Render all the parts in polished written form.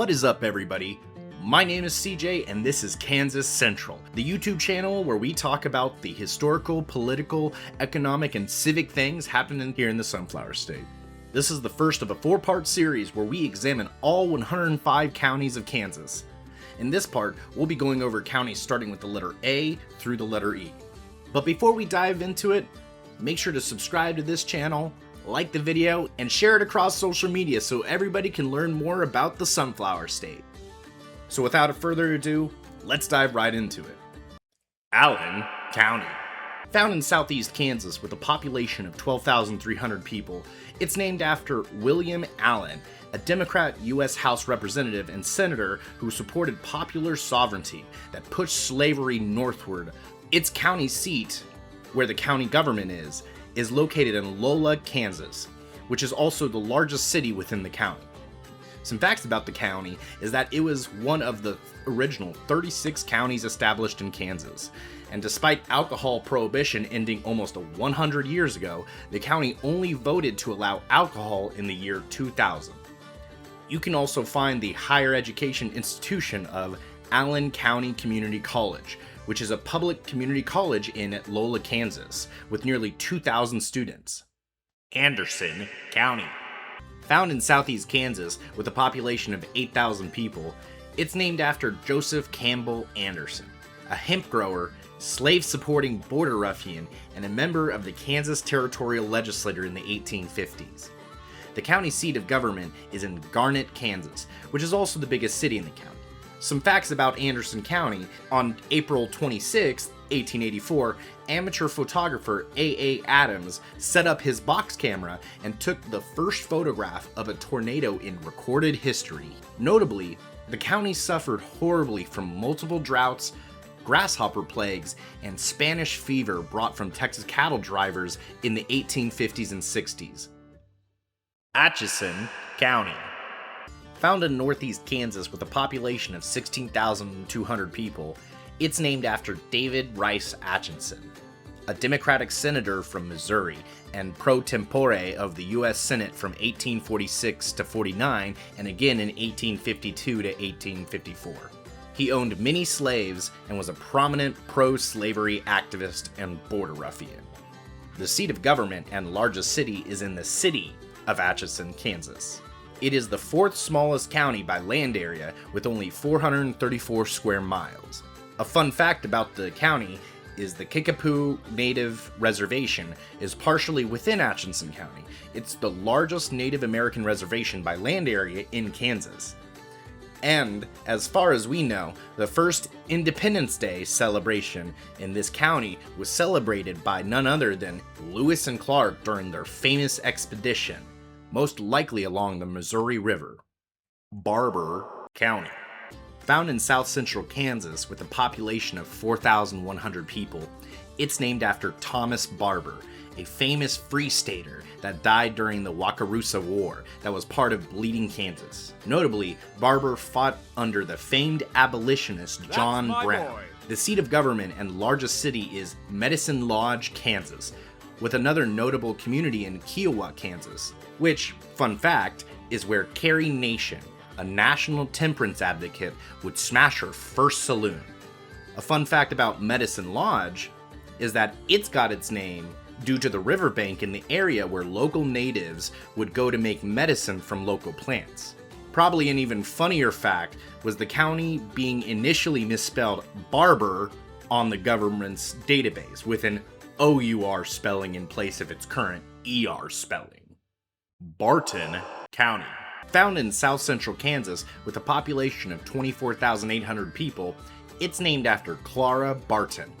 What is up, everybody? My name is CJ, and this is Kansas Central, the YouTube channel where we talk about the historical, political, economic, and civic things happening here in the Sunflower State. This is the first of a 4-part series where we examine all 105 counties of Kansas. In this part, we'll be going over counties starting with the letter A through the letter E. But before we dive into it, make sure to subscribe to this channel, like the video, and share it across social media so everybody can learn more about the Sunflower State. So without further ado, let's dive right into it. Allen County. Found in southeast Kansas with a population of 12,300 people, it's named after William Allen, a Democrat U.S. House representative and senator who supported popular sovereignty that pushed slavery northward. Its county seat, where the county government is located in Lola, Kansas, which is also the largest city within the county. Some facts about the county is that it was one of the original 36 counties established in Kansas, and despite alcohol prohibition ending almost 100 years ago, the county only voted to allow alcohol in the year 2000. You can also find the higher education institution of Allen County Community College, which is a public community college in Lola, Kansas, with nearly 2,000 students. Anderson County. Found in southeast Kansas with a population of 8,000 people, it's named after Joseph Campbell Anderson, a hemp grower, slave-supporting border ruffian, and a member of the Kansas Territorial Legislature in the 1850s. The county seat of government is in Garnett, Kansas, which is also the biggest city in the county. Some facts about Anderson County: on April 26, 1884, amateur photographer A.A. Adams set up his box camera and took the first photograph of a tornado in recorded history. Notably, the county suffered horribly from multiple droughts, grasshopper plagues, and Spanish fever brought from Texas cattle drivers in the 1850s and 60s. Atchison County. Found in northeast Kansas with a population of 16,200 people, it's named after David Rice Atchison, a Democratic senator from Missouri and pro tempore of the U.S. Senate from 1846 to 49 and again in 1852 to 1854. He owned many slaves and was a prominent pro-slavery activist and border ruffian. The seat of government and largest city is in the city of Atchison, Kansas. It is the 4th smallest county by land area with only 434 square miles. A fun fact about the county is the Kickapoo Native Reservation is partially within Atchison County. It's the largest Native American reservation by land area in Kansas. And, as far as we know, the first Independence Day celebration in this county was celebrated by none other than Lewis and Clark during their famous expedition, most likely along the Missouri River. Barber County. Found in south central Kansas with a population of 4,100 people, it's named after Thomas Barber, a famous free stater that died during the Wakarusa War that was part of Bleeding Kansas. Notably, Barber fought under the famed abolitionist John Brown. Boy. The seat of government and largest city is Medicine Lodge, Kansas, with another notable community in Kiowa, Kansas, which, fun fact, is where Carrie Nation, a national temperance advocate, would smash her first saloon. A fun fact about Medicine Lodge is that it's got its name due to the riverbank in the area where local natives would go to make medicine from local plants. Probably an even funnier fact was the county being initially misspelled Barber on the government's database with an OUR spelling in place of its current ER spelling. Barton County. Found in south central Kansas with a population of 24,800 people, it's named after Clara Barton,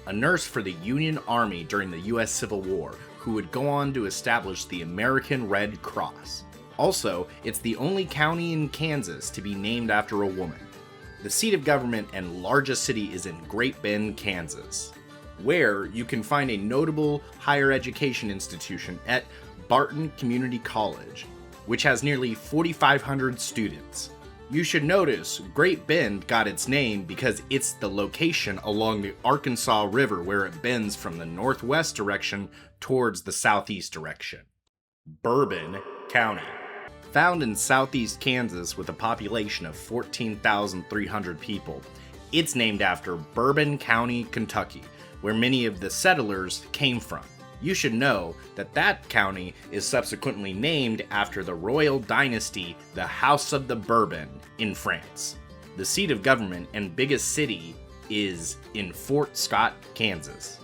a nurse for the Union Army during the U.S. Civil War, who would go on to establish the American Red Cross. Also, it's the only county in Kansas to be named after a woman. The seat of government and largest city is in Great Bend, Kansas, where you can find a notable higher education institution at Barton Community College, which has nearly 4,500 students. You should notice Great Bend got its name because it's the location along the Arkansas River where it bends from the northwest direction towards the southeast direction. Bourbon County. Found in southeast Kansas with a population of 14,300 people, it's named after Bourbon County, Kentucky, where many of the settlers came from. You should know that that county is subsequently named after the royal dynasty, the House of the Bourbon, in France. The seat of government and biggest city is in Fort Scott, Kansas.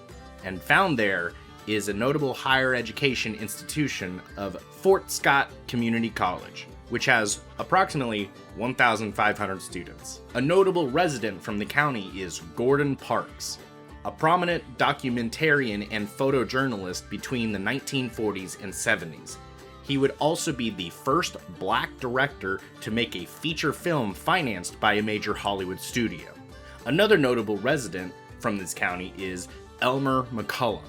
And found there is a notable higher education institution of Fort Scott Community College, which has approximately 1,500 students. A notable resident from the county is Gordon Parks, a prominent documentarian and photojournalist between the 1940s and 70s. He would also be the first black director to make a feature film financed by a major Hollywood studio. Another notable resident from this county is Elmer McCullum,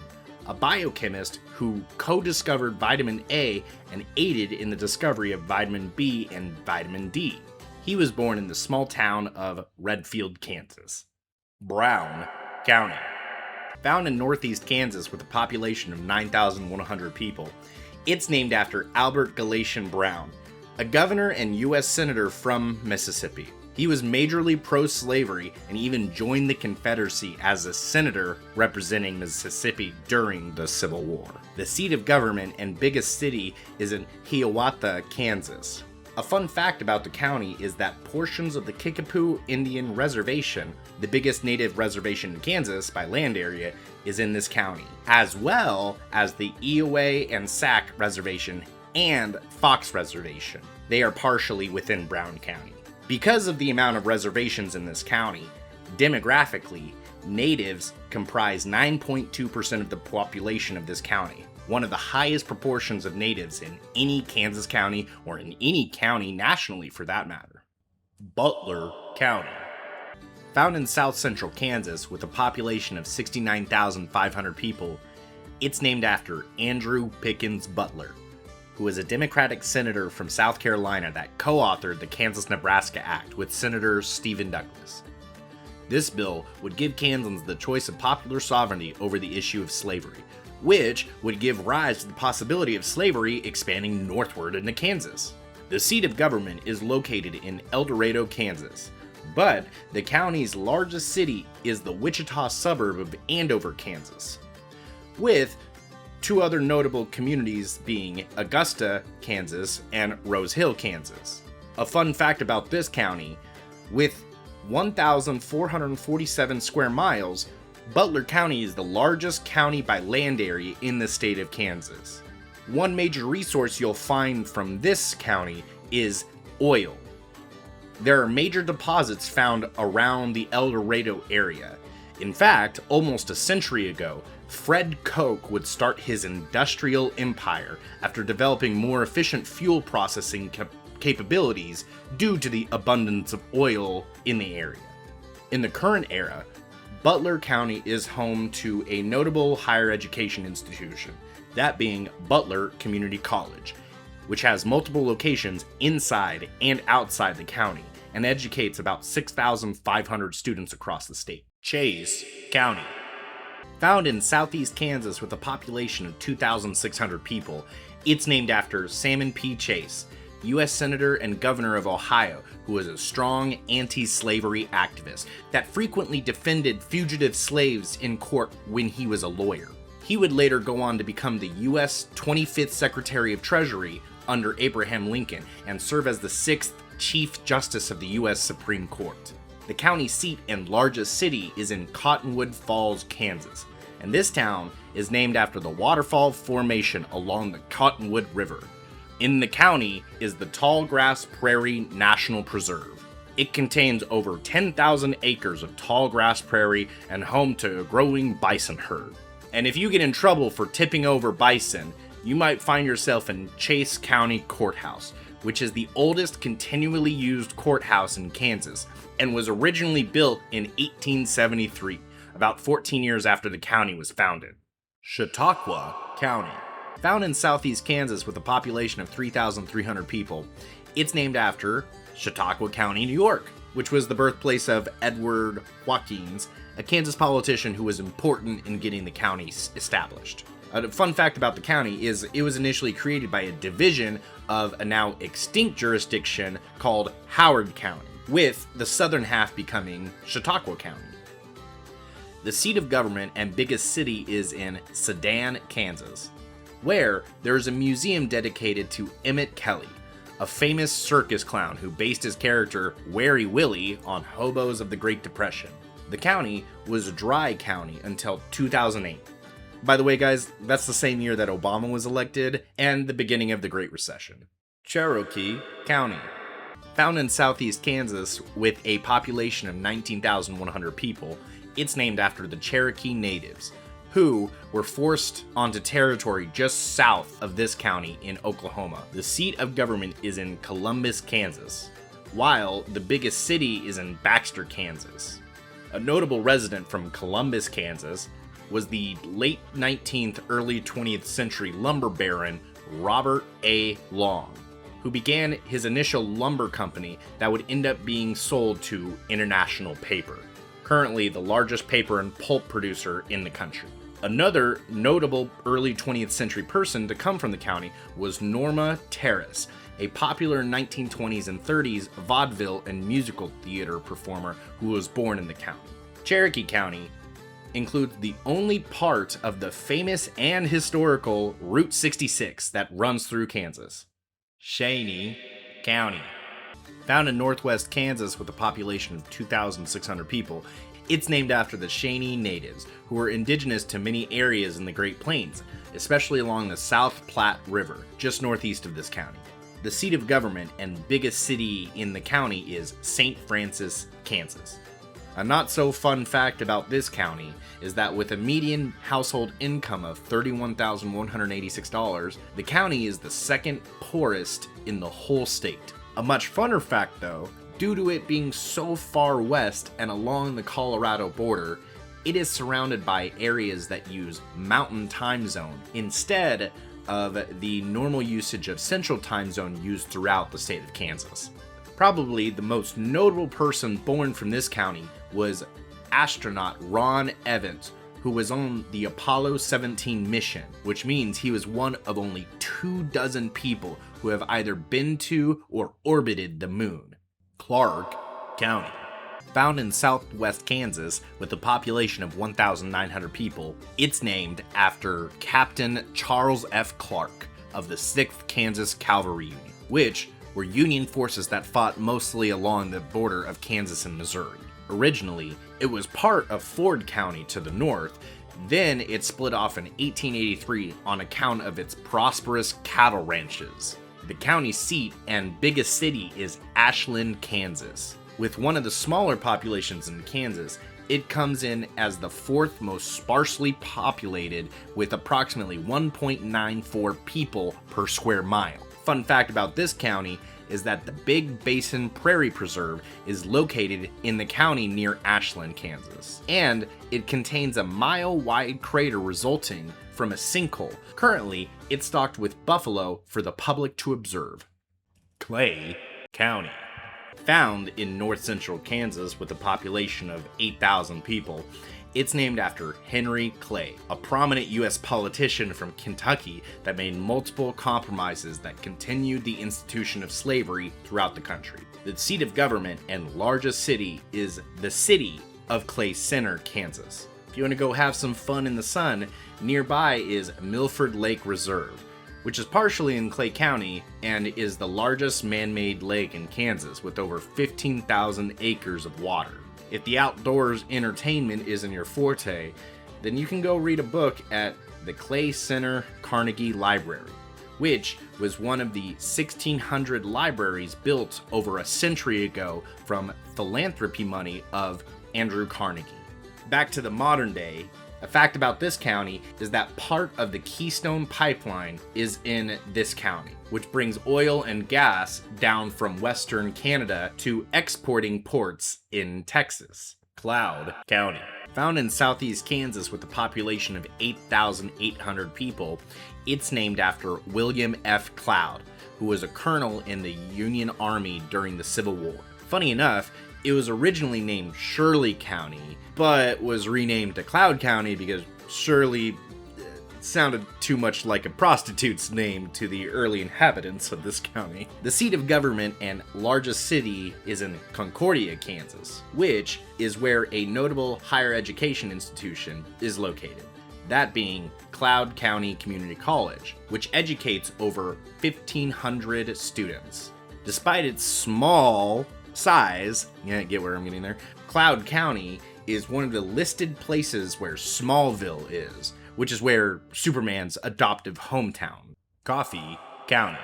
a biochemist who co-discovered vitamin A and aided in the discovery of vitamin B and vitamin D. He was born in the small town of Redfield, Kansas. Brown County. Found in northeast Kansas with a population of 9,100 people, it's named after Albert Galatian Brown, a governor and U.S. senator from Mississippi. He was majorly pro-slavery and even joined the Confederacy as a senator representing Mississippi during the Civil War. The seat of government and biggest city is in Hiawatha, Kansas. A fun fact about the county is that portions of the Kickapoo Indian Reservation, the biggest native reservation in Kansas by land area, is in this county, as well as the Eoway and Sac Reservation and Fox Reservation. They are partially within Brown County. Because of the amount of reservations in this county, demographically, natives comprise 9.2% of the population of this county, one of the highest proportions of natives in any Kansas county or in any county nationally for that matter. Butler County. Found in south central Kansas with a population of 69,500 people, it's named after Andrew Pickens Butler, who was a Democratic senator from South Carolina that co-authored the Kansas-Nebraska Act with Senator Stephen Douglas. This bill would give Kansans the choice of popular sovereignty over the issue of slavery, which would give rise to the possibility of slavery expanding northward into Kansas. The seat of government is located in El Dorado, Kansas, but the county's largest city is the Wichita suburb of Andover, Kansas, with two other notable communities being Augusta, Kansas, and Rose Hill, Kansas. A fun fact about this county, with 1,447 square miles, Butler County is the largest county by land area in the state of Kansas. One major resource you'll find from this county is oil. There are major deposits found around the El Dorado area. In fact, almost a century ago, Fred Koch would start his industrial empire after developing more efficient fuel processing capabilities due to the abundance of oil in the area. In the current era, Butler County is home to a notable higher education institution, that being Butler Community College, which has multiple locations inside and outside the county and educates about 6,500 students across the state. Chase County. Found in southeast Kansas with a population of 2,600 people, it's named after Salmon P. Chase, U.S. Senator and Governor of Ohio, who was a strong anti-slavery activist that frequently defended fugitive slaves in court when he was a lawyer. He would later go on to become the U.S. 25th Secretary of Treasury under Abraham Lincoln and serve as the 6th Chief Justice of the U.S. Supreme Court. The county seat and largest city is in Cottonwood Falls, Kansas, and this town is named after the waterfall formation along the Cottonwood River. In the county is the Tallgrass Prairie National Preserve. It contains over 10,000 acres of tallgrass prairie and home to a growing bison herd. And if you get in trouble for tipping over bison, you might find yourself in Chase County Courthouse, which is the oldest continually used courthouse in Kansas and was originally built in 1873, about 14 years after the county was founded. Chautauqua County. Found in southeast Kansas with a population of 3,300 people, it's named after Chautauqua County, New York, which was the birthplace of Edward Watkins, a Kansas politician who was important in getting the county established. A fun fact about the county is it was initially created by a division of a now extinct jurisdiction called Howard County, with the southern half becoming Chautauqua County. The seat of government and biggest city is in Sedan, Kansas, where there is a museum dedicated to Emmett Kelly, a famous circus clown who based his character Wary Willie on hobos of the Great Depression. The county was Dry County until 2008. By the way, guys, that's the same year that Obama was elected and the beginning of the Great Recession. Cherokee County. Found in southeast Kansas with a population of 19,100 people, it's named after the Cherokee natives, who were forced onto territory just south of this county in Oklahoma. The seat of government is in Columbus, Kansas, while the biggest city is in Baxter, Kansas. A notable resident from Columbus, Kansas, was the late 19th, early 20th century lumber baron Robert A. Long, who began his initial lumber company that would end up being sold to International Paper, currently the largest paper and pulp producer in the country. Another notable early 20th century person to come from the county was Norma Terrace, a popular 1920s and 30s vaudeville and musical theater performer who was born in the county. Cherokee County includes the only part of the famous and historical Route 66 that runs through Kansas. Shawnee County. Found in northwest Kansas with a population of 2,600 people, it's named after the Shawnee natives, who were indigenous to many areas in the Great Plains, especially along the South Platte River, just northeast of this county. The seat of government and biggest city in the county is St. Francis, Kansas. A not so fun fact about this county is that with a median household income of $31,186, the county is the second poorest in the whole state. A much funner fact though, due to it being so far west and along the Colorado border, it is surrounded by areas that use Mountain Time Zone instead of the normal usage of Central Time Zone used throughout the state of Kansas. Probably the most notable person born from this county was astronaut Ron Evans, who was on the Apollo 17 mission, which means he was one of only 24 people who have either been to or orbited the moon. Clark County. Found in southwest Kansas with a population of 1,900 people, it's named after Captain Charles F. Clark of the 6th Kansas Cavalry Union, which were Union forces that fought mostly along the border of Kansas and Missouri. Originally, it was part of Ford County to the north, then it split off in 1883 on account of its prosperous cattle ranches. The county seat and biggest city is Ashland, Kansas. With one of the smaller populations in Kansas, it comes in as the fourth most sparsely populated with approximately 1.94 people per square mile. Fun fact about this county is that the Big Basin Prairie Preserve is located in the county near Ashland, Kansas, and it contains a mile-wide crater resulting from a sinkhole. Currently, it's stocked with buffalo for the public to observe. Clay County. Found in north-central Kansas with a population of 8,000 people, it's named after Henry Clay, a prominent U.S. politician from Kentucky that made multiple compromises that continued the institution of slavery throughout the country. The seat of government and largest city is the city of Clay Center, Kansas. If you want to go have some fun in the sun, nearby is Milford Lake Reserve, which is partially in Clay County and is the largest man-made lake in Kansas with over 15,000 acres of water. If the outdoors entertainment isn't your forte, then you can go read a book at the Clay Center Carnegie Library, which was one of the 1,600 libraries built over a century ago from philanthropy money of Andrew Carnegie. Back to the modern day, a fact about this county is that part of the Keystone Pipeline is in this county, which brings oil and gas down from Western Canada to exporting ports in Texas. Cloud County. Found in southeast Kansas with a population of 8,800 people, it's named after William F. Cloud, who was a colonel in the Union Army during the Civil War. Funny enough, it was originally named Shirley County, but was renamed to Cloud County because Shirley Sounded too much like a prostitute's name to the early inhabitants of this county. The seat of government and largest city is in Concordia, Kansas, which is where a notable higher education institution is located. That being Cloud County Community College, which educates over 1,500 students. Despite its small size, yeah, get where I'm getting there, Cloud County is one of the listed places where Smallville is, which is where Superman's adoptive hometown, Coffee County.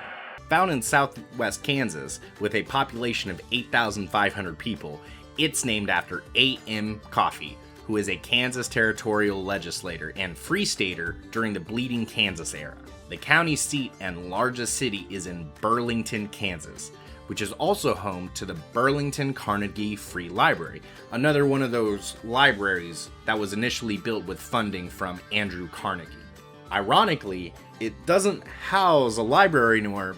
Found in southwest Kansas with a population of 8,500 people, it's named after A.M. Coffee, who is a Kansas territorial legislator and free stater during the Bleeding Kansas era. The county seat and largest city is in Burlington, Kansas, which is also home to the Burlington Carnegie Free Library, another one of those libraries that was initially built with funding from Andrew Carnegie. Ironically, it doesn't house a library anymore,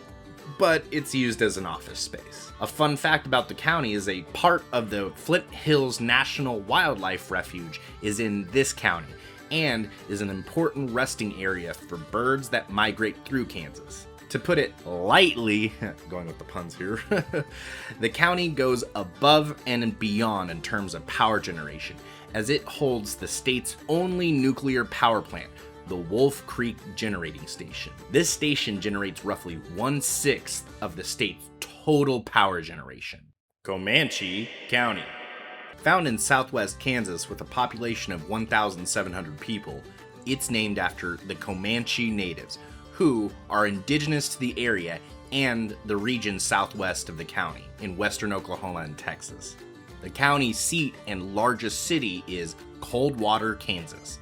but it's used as an office space. A fun fact about the county is a part of the Flint Hills National Wildlife Refuge is in this county, and is an important resting area for birds that migrate through Kansas. To put it lightly, going with the puns here, the county goes above and beyond in terms of power generation, as it holds the state's only nuclear power plant, the Wolf Creek Generating Station. This station generates roughly 1/6 of the state's total power generation. Comanche County. Found in southwest Kansas with a population of 1,700 people, it's named after the Comanche natives, who are indigenous to the area and the region southwest of the county in western Oklahoma and Texas. The county seat and largest city is Coldwater, Kansas.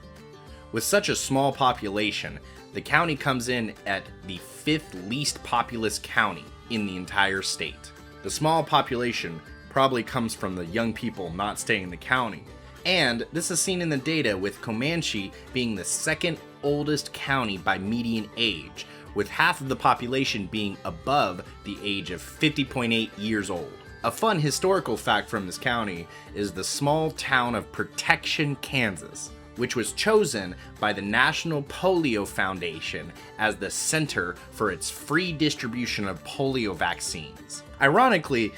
With such a small population, the county comes in at the 5th least populous county in the entire state. The small population probably comes from the young people not staying in the county, and this is seen in the data with Comanche being the second oldest county by median age, with half of the population being above the age of 50.8 years old. A fun historical fact from this county is the small town of Protection, Kansas, which was chosen by the National Polio Foundation as the center for its free distribution of polio vaccines. Ironically,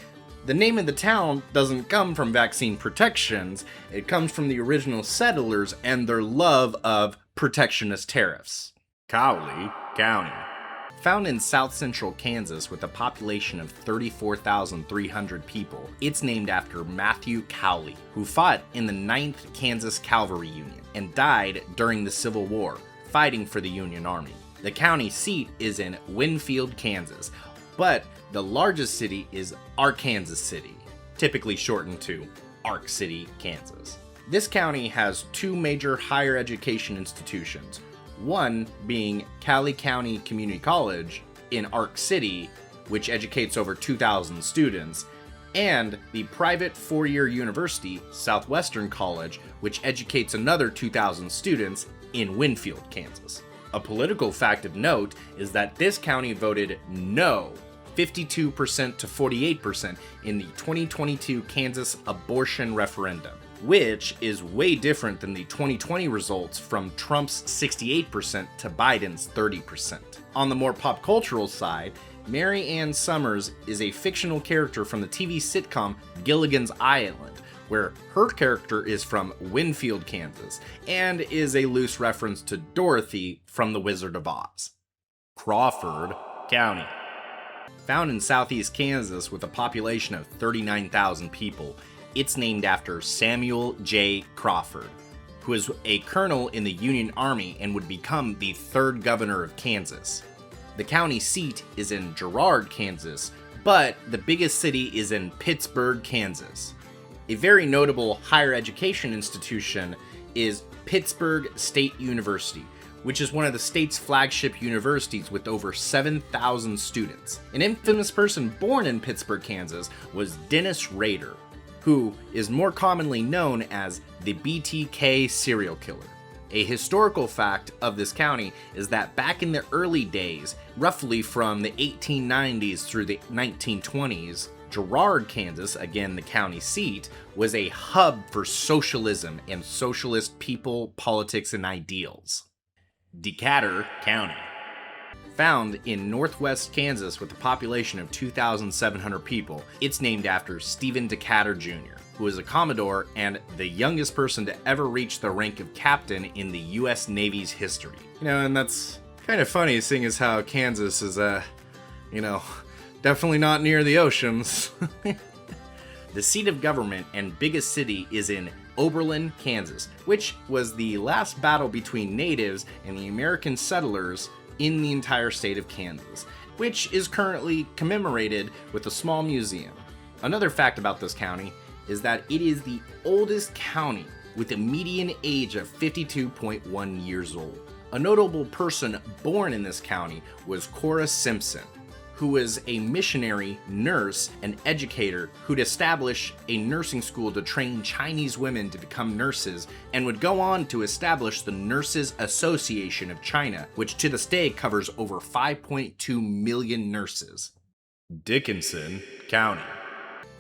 the name of the town doesn't come from vaccine protections, it comes from the original settlers and their love of protectionist tariffs. Cowley County. Found in south central Kansas with a population of 34,300 people, it's named after Matthew Cowley, who fought in the 9th Kansas Cavalry Union and died during the Civil War, fighting for the Union Army. The county seat is in Winfield, Kansas, but the largest city is Arkansas City, typically shortened to Ark City, Kansas. This county has two major higher education institutions, one being Cowley County Community College in Ark City, which educates over 2,000 students, and the private four-year university, Southwestern College, which educates another 2,000 students in Winfield, Kansas. A political fact of note is that this county voted no 52% to 48% in the 2022 Kansas abortion referendum, which is way different than the 2020 results from Trump's 68% to Biden's 30%. On the more pop cultural side, Mary Ann Summers is a fictional character from the TV sitcom Gilligan's Island, where her character is from Winfield, Kansas, and is a loose reference to Dorothy from The Wizard of Oz. Crawford County. Found in southeast Kansas with a population of 39,000 people, it's named after Samuel J. Crawford, who is a colonel in the Union Army and would become the third governor of Kansas. The county seat is in Girard, Kansas, but the biggest city is in Pittsburg, Kansas. A very notable higher education institution is Pittsburg State University, which is one of the state's flagship universities with over 7,000 students. An infamous person born in Pittsburg, Kansas was Dennis Rader, who is more commonly known as the BTK serial killer. A historical fact of this county is that back in the early days, roughly from the 1890s through the 1920s, Girard, Kansas, again the county seat, was a hub for socialism and socialist people, politics, and ideals. Decatur County. Found in northwest Kansas with a population of 2,700 people, it's named after Stephen Decatur Jr., who was a Commodore and the youngest person to ever reach the rank of captain in the U.S. Navy's history. And that's kind of funny, seeing as how Kansas is, definitely not near the oceans. The seat of government and biggest city is in Oberlin, Kansas, which was the last battle between natives and the American settlers in the entire state of Kansas, which is currently commemorated with a small museum. Another fact about this county is that it is the oldest county with a median age of 52.1 years old. A notable person born in this county was Cora Simpson, who was a missionary, nurse, and educator who'd establish a nursing school to train Chinese women to become nurses, and would go on to establish the Nurses Association of China, which to this day covers over 5.2 million nurses. Dickinson County.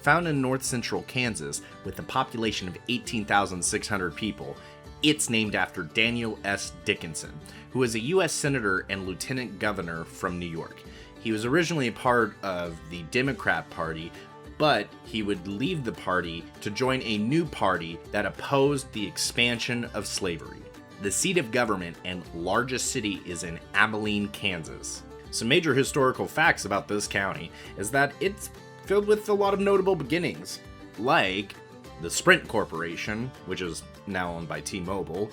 Found in north central Kansas with a population of 18,600 people, it's named after Daniel S. Dickinson, who was a U.S. Senator and Lieutenant Governor from New York. He was originally a part of the Democrat Party, but he would leave the party to join a new party that opposed the expansion of slavery. The seat of government and largest city is in Abilene, Kansas. Some major historical facts about this county is that it's filled with a lot of notable beginnings, like the Sprint Corporation, which is now owned by T-Mobile.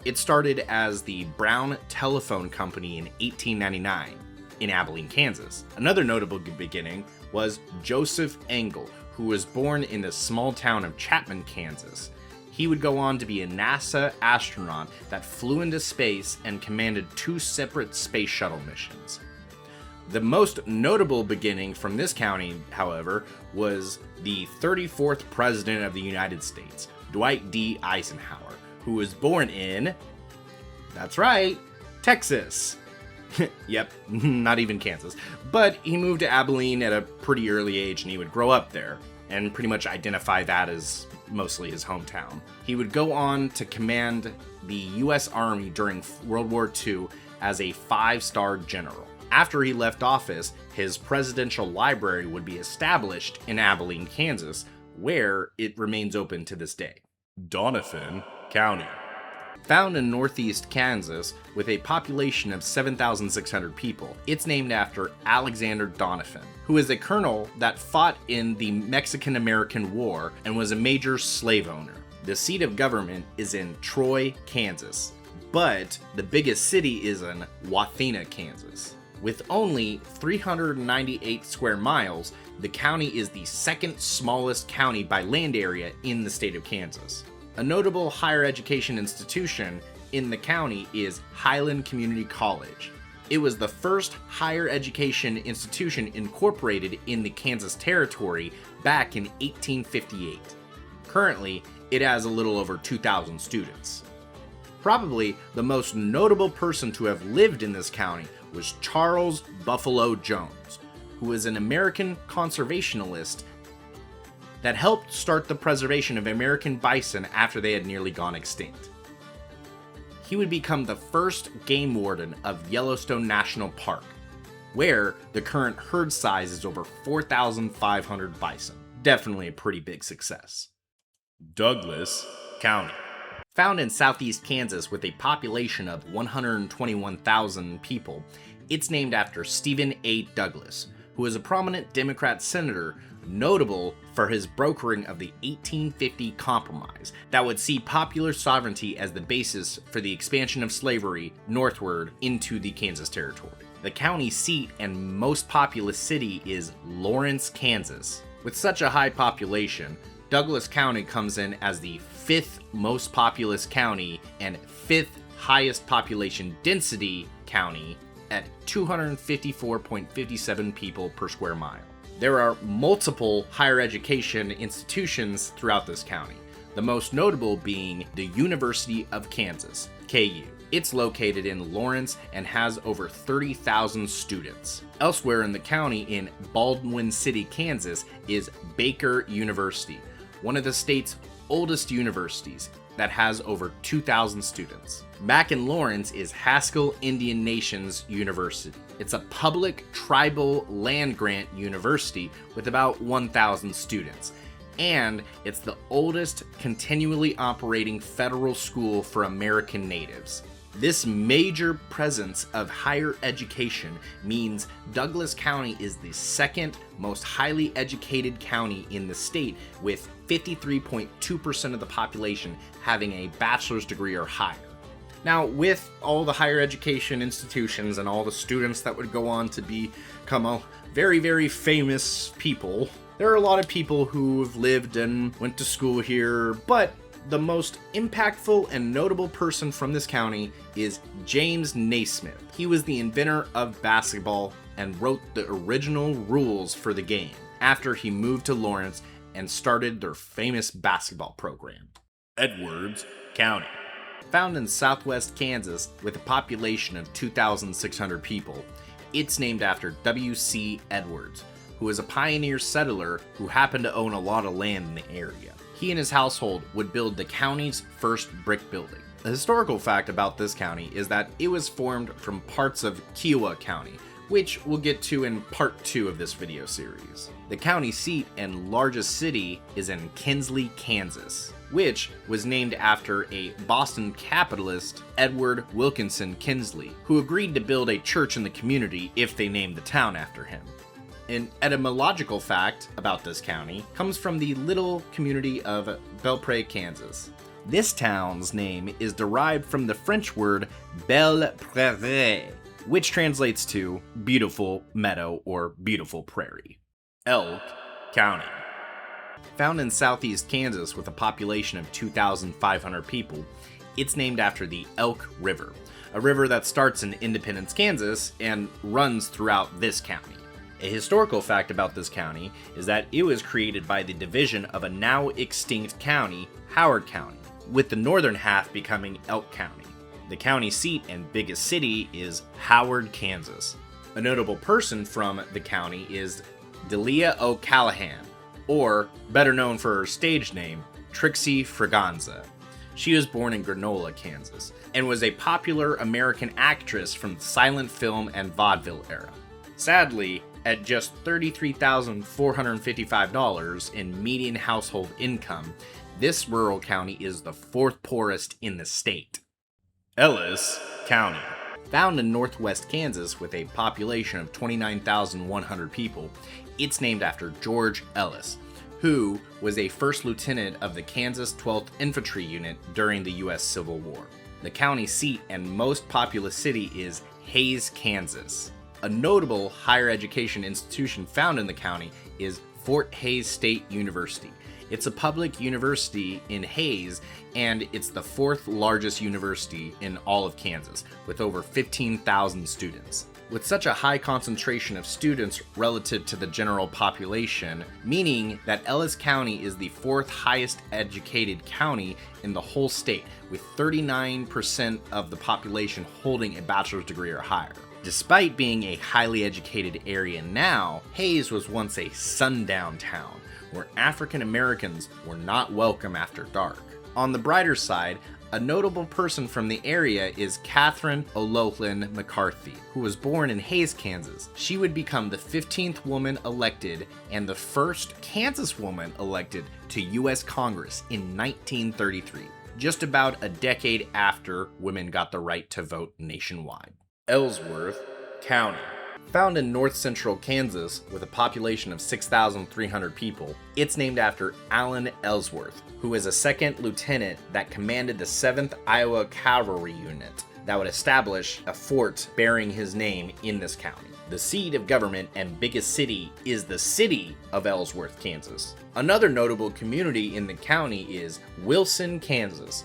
It started as the Brown Telephone Company in 1899. In Abilene, Kansas. Another notable beginning was Joseph Engel, who was born in the small town of Chapman, Kansas. He would go on to be a NASA astronaut that flew into space and commanded 2 separate space shuttle missions. The most notable beginning from this county, however, was the 34th President of the United States, Dwight D. Eisenhower, who was born in, that's right, Texas. Yep, not even Kansas. But he moved to Abilene at a pretty early age, and he would grow up there and pretty much identify that as mostly his hometown. He would go on to command the U.S. Army during World War II as a 5-star general. After he left office, his presidential library would be established in Abilene, Kansas, where it remains open to this day. Donovan County. Found in northeast Kansas with a population of 7,600 people, it's named after Alexander Donovan, who is a colonel that fought in the Mexican-American War and was a major slave owner. The seat of government is in Troy, Kansas, but the biggest city is in Wathena, Kansas. With only 398 square miles, the county is the second smallest county by land area in the state of Kansas. A notable higher education institution in the county is Highland Community College. It was the first higher education institution incorporated in the Kansas Territory back in 1858. Currently, it has a little over 2,000 students. Probably the most notable person to have lived in this county was Charles Buffalo Jones, who was an American conservationist that helped start the preservation of American bison after they had nearly gone extinct. He would become the first game warden of Yellowstone National Park, where the current herd size is over 4,500 bison. Definitely a pretty big success. Douglas County. Found in southeast Kansas with a population of 121,000 people, it's named after Stephen A. Douglas, who was a prominent Democrat senator notable for his brokering of the 1850 Compromise that would see popular sovereignty as the basis for the expansion of slavery northward into the Kansas Territory. The county seat and most populous city is Lawrence, Kansas. With such a high population, Douglas County comes in as the 5th most populous county and 5th highest population density county at 254.57 people per square mile. There are multiple higher education institutions throughout this county, the most notable being the University of Kansas, KU. It's located in Lawrence and has over 30,000 students. Elsewhere in the county in Baldwin City, Kansas is Baker University, one of the state's oldest universities that has over 2,000 students. Back in Lawrence is Haskell Indian Nations University. It's a public tribal land-grant university with about 1,000 students. And it's the oldest continually operating federal school for American natives. This major presence of higher education means Douglas County is the most highly educated county in the state, with 53.2% of the population having a bachelor's degree or higher. Now, with all the higher education institutions and all the students that would go on to become a very, very famous people, there are a lot of people who have lived and went to school here, but the most impactful and notable person from this county is James Naismith. He was the inventor of basketball and wrote the original rules for the game after he moved to Lawrence and started their famous basketball program. Edwards County. Found in southwest Kansas with a population of 2,600 people, it's named after W.C. Edwards, who was a pioneer settler who happened to own a lot of land in the area. He and his household would build the county's first brick building. The historical fact about this county is that it was formed from parts of Kiowa County, which we'll get to in part 2 of this video series. The county seat and largest city is in Kinsley, Kansas, which was named after a Boston capitalist, Edward Wilkinson Kinsley, who agreed to build a church in the community if they named the town after him. An etymological fact about this county comes from the little community of Belpré, Kansas. This town's name is derived from the French word belle prairie, which translates to beautiful meadow or beautiful prairie. Elk County. Found in southeast Kansas with a population of 2,500 people, it's named after the Elk River, a river that starts in Independence, Kansas, and runs throughout this county. A historical fact about this county is that it was created by the division of a now extinct county, Howard County, with the northern half becoming Elk County. The county seat and biggest city is Howard, Kansas. A notable person from the county is Delia O'Callahan, or better known for her stage name, Trixie Fraganza. She was born in Granola, Kansas, and was a popular American actress from the silent film and vaudeville era. Sadly, at just $33,455 in median household income, this rural county is the 4th poorest in the state. Ellis County. Found in northwest Kansas with a population of 29,100 people, it's named after George Ellis, who was a first lieutenant of the Kansas 12th Infantry Unit during the U.S. Civil War. The county seat and most populous city is Hays, Kansas. A notable higher education institution found in the county is Fort Hays State University. It's a public university in Hays, and it's the 4th largest university in all of Kansas, with over 15,000 students. With such a high concentration of students relative to the general population, meaning that Ellis County is the 4th highest educated county in the whole state, with 39% of the population holding a bachelor's degree or higher. Despite being a highly educated area now, Hays was once a sundown town, where African Americans were not welcome after dark. On the brighter side, a notable person from the area is Catherine O'Loughlin McCarthy, who was born in Hays, Kansas. She would become the 15th woman elected and the first Kansas woman elected to U.S. Congress in 1933, just about a decade after women got the right to vote nationwide. Ellsworth County. Found in north-central Kansas with a population of 6,300 people, it's named after Allen Ellsworth, who was a 2nd lieutenant that commanded the 7th Iowa Cavalry Unit that would establish a fort bearing his name in this county. The seat of government and biggest city is the city of Ellsworth, Kansas. Another notable community in the county is Wilson, Kansas.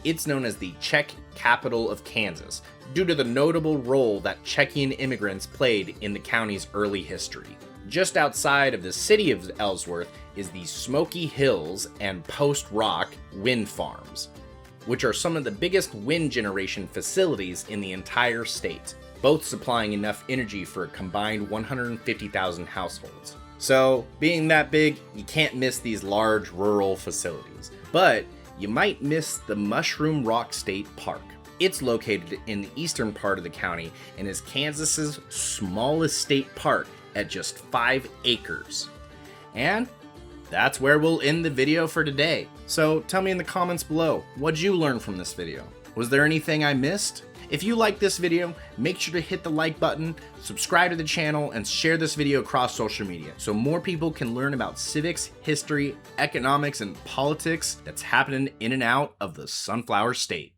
It's known as the Czech capital of Kansas, due to the notable role that Czechian immigrants played in the county's early history. Just outside of the city of Ellsworth is the Smoky Hills and Post Rock wind farms, which are some of the biggest wind generation facilities in the entire state, both supplying enough energy for a combined 150,000 households. So, being that big, you can't miss these large rural facilities. But you might miss the Mushroom Rock State Park. It's located in the eastern part of the county and is Kansas's smallest state park at just 5 acres. And that's where we'll end the video for today. So tell me in the comments below, what'd you learn from this video? Was there anything I missed? If you like this video, make sure to hit the like button, subscribe to the channel, and share this video across social media so more people can learn about civics, history, economics, and politics that's happening in and out of the Sunflower State.